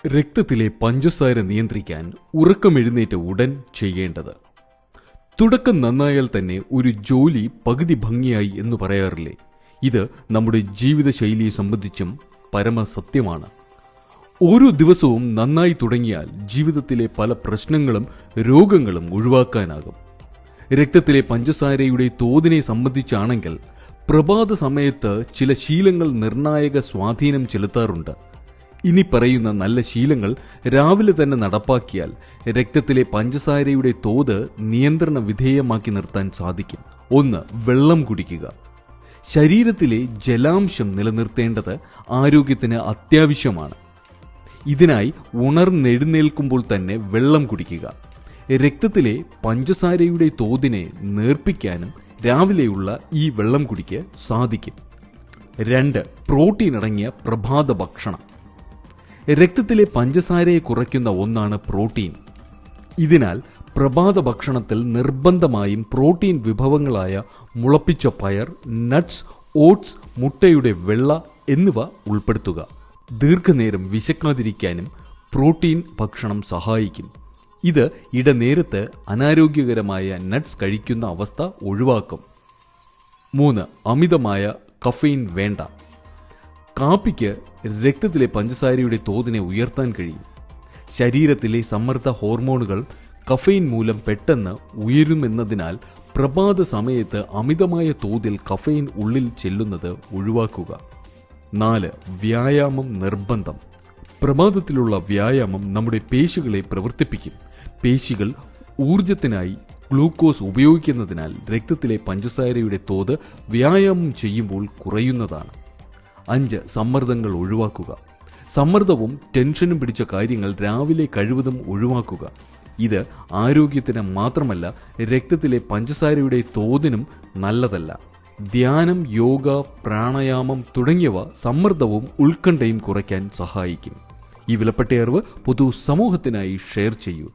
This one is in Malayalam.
രക്തത്തിലെ പഞ്ചസാര നിയന്ത്രിക്കാൻ ഉറക്കമെഴുന്നേറ്റ ഉടൻ ചെയ്യേണ്ടത്. തുടക്കം നന്നായാൽ തന്നെ ഒരു ജോലി പകുതി ഭംഗിയായി എന്ന് പറയാറില്ലേ? ഇത് നമ്മുടെ ജീവിതശൈലിയെ സംബന്ധിച്ചും പരമസത്യമാണ്. ഓരോ ദിവസവും നന്നായി തുടങ്ങിയാൽ ജീവിതത്തിലെ പല പ്രശ്നങ്ങളും രോഗങ്ങളും ഒഴിവാക്കാനാകും. രക്തത്തിലെ പഞ്ചസാരയുടെ തോതിനെ സംബന്ധിച്ചാണെങ്കിൽ പ്രഭാത സമയത്ത് ചില ശീലങ്ങൾ നിർണായക സ്വാധീനം ചെലുത്താറുണ്ട്. ഇനി പറയുന്ന നല്ല ശീലങ്ങൾ രാവിലെ തന്നെ നടപ്പാക്കിയാൽ രക്തത്തിലെ പഞ്ചസാരയുടെ തോത് നിയന്ത്രണ വിധേയമാക്കി നിർത്താൻ സാധിക്കും. 1. വെള്ളം കുടിക്കുക. ശരീരത്തിലെ ജലാംശം നിലനിർത്തേണ്ടത് ആരോഗ്യത്തിന് അത്യാവശ്യമാണ്. ഇതിനായി ഉണർന്നെഴുന്നേൽക്കുമ്പോൾ തന്നെ വെള്ളം കുടിക്കുക. രക്തത്തിലെ പഞ്ചസാരയുടെ തോതിനെ നേർപ്പിക്കാനും രാവിലെയുള്ള ഈ വെള്ളം കുടിക്ക് സാധിക്കും. 2. പ്രോട്ടീൻ അടങ്ങിയ പ്രഭാത ഭക്ഷണം. രക്തത്തിലെ പഞ്ചസാരയെ കുറയ്ക്കുന്ന ഒന്നാണ് പ്രോട്ടീൻ. ഇതിനാൽ പ്രഭാത ഭക്ഷണത്തിൽ നിർബന്ധമായും പ്രോട്ടീൻ വിഭവങ്ങളായ മുളപ്പിച്ച പയർ, നട്ട്സ്, ഓട്സ്, മുട്ടയുടെ വെള്ള എന്നിവ ഉൾപ്പെടുത്തുക. ദീർഘനേരം വിശക്കാതിരിക്കാനും പ്രോട്ടീൻ ഭക്ഷണം സഹായിക്കും. ഇത് ഇടനേരത്ത് അനാരോഗ്യകരമായ നട്ട്സ് കഴിക്കുന്ന അവസ്ഥ ഒഴിവാക്കും. 3. അമിതമായ കഫീൻ വേണ്ട. കാപ്പിക്ക് രക്തത്തിലെ പഞ്ചസാരയുടെ തോതിനെ ഉയർത്താൻ കഴിയും. ശരീരത്തിലെ സമ്മർദ്ദ ഹോർമോണുകൾ കഫീൻ മൂലം പെട്ടെന്ന് ഉയരുമെന്നതിനാൽ പ്രഭാത സമയത്ത് അമിതമായ തോതിൽ കഫീൻ ഉള്ളിൽ ചെല്ലുന്നത് ഒഴിവാക്കുക. 4. വ്യായാമം നിർബന്ധം. പ്രഭാതത്തിലുള്ള വ്യായാമം നമ്മുടെ പേശികളെ പ്രവർത്തിപ്പിക്കും. പേശികൾ ഊർജത്തിനായി ഗ്ലൂക്കോസ് ഉപയോഗിക്കുന്നതിനാൽ രക്തത്തിലെ പഞ്ചസാരയുടെ തോത് വ്യായാമം ചെയ്യുമ്പോൾ കുറയുന്നതാണ്. 5. സമ്മർദ്ദങ്ങൾ ഒഴിവാക്കുക. സമ്മർദ്ദവും ടെൻഷനും പിടിച്ച കാര്യങ്ങൾ രാവിലെ കഴിവതും ഒഴിവാക്കുക. ഇത് ആരോഗ്യത്തിന് മാത്രമല്ല, രക്തത്തിലെ പഞ്ചസാരയുടെ തോതിനും നല്ലതല്ല. ധ്യാനം, യോഗ, പ്രാണായാമം തുടങ്ങിയവ സമ്മർദ്ദവും ഉത്കണ്ഠയും കുറയ്ക്കാൻ സഹായിക്കും. ഈ വിലപ്പെട്ട അറിവ് പൊതു സമൂഹത്തിനായി ഷെയർ ചെയ്യൂ.